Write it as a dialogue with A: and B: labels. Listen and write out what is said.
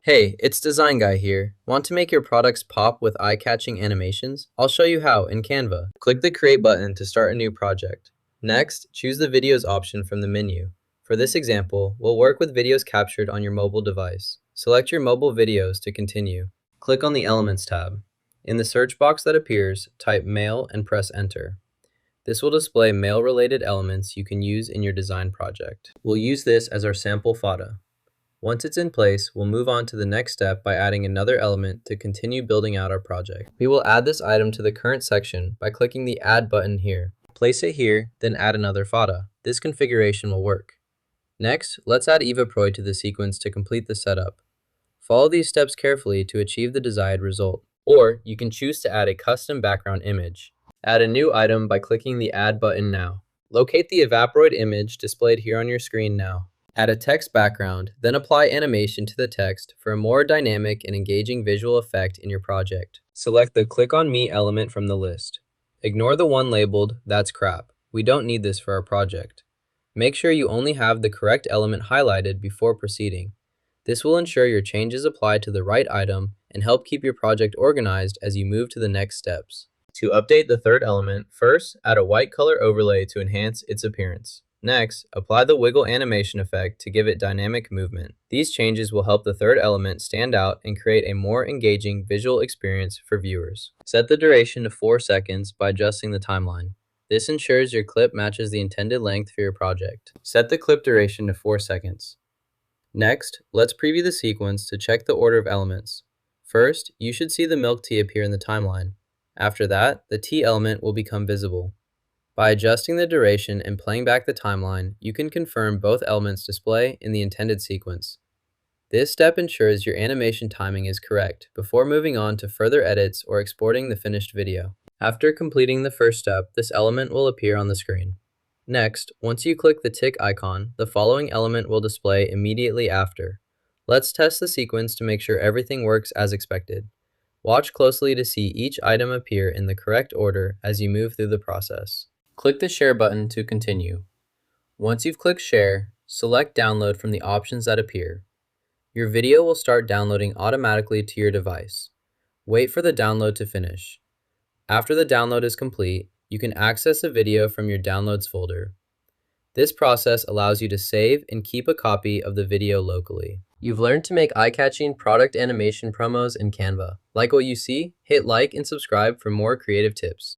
A: Hey, it's Design Guy here. Want to make your products pop with eye-catching animations? I'll show you how in Canva. Click the Create button to start a new project. Next, choose the Videos option from the menu. For this example, we'll work with videos captured on your mobile device. Select your mobile videos to continue. Click on the Elements tab. In the search box that appears, type Mail and press Enter. This will display mail-related elements you can use in your design project. We'll use this as our sample photo. Once it's in place, we'll move on to the next step by adding another element to continue building out our project. We will add this item to the current section by clicking the Add button here. Place it here, then add another photo. This configuration will work. Next, let's add Evaproid to the sequence to complete the setup. Follow these steps carefully to achieve the desired result. Or you can choose to add a custom background image. Add a new item by clicking the Add button now. Locate the Evaproid image displayed here on your screen now. Add a text background, then apply animation to the text for a more dynamic and engaging visual effect in your project. Select the Click on Me element from the list. Ignore the one labeled That's Crap. We don't need this for our project. Make sure you only have the correct element highlighted before proceeding. This will ensure your changes apply to the right item and help keep your project organized as you move to the next steps. To update the third element, first add a white color overlay to enhance its appearance. Next, apply the wiggle animation effect to give it dynamic movement. These changes will help the third element stand out and create a more engaging visual experience for viewers. Set the duration to 4 seconds by adjusting the timeline. This ensures your clip matches the intended length for your project. Set the clip duration to 4 seconds. Next, let's preview the sequence to check the order of elements. First, you should see the milk tea appear in the timeline. After that, the tea element will become visible. By adjusting the duration and playing back the timeline, you can confirm both elements display in the intended sequence. This step ensures your animation timing is correct before moving on to further edits or exporting the finished video. After completing the first step, this element will appear on the screen. Next, once you click the tick icon, the following element will display immediately after. Let's test the sequence to make sure everything works as expected. Watch closely to see each item appear in the correct order as you move through the process. Click the Share button to continue. Once you've clicked Share, select Download from the options that appear. Your video will start downloading automatically to your device. Wait for the download to finish. After the download is complete, you can access the video from your Downloads folder. This process allows you to save and keep a copy of the video locally. You've learned to make eye-catching product animation promos in Canva. Like what you see? Hit like and subscribe for more creative tips.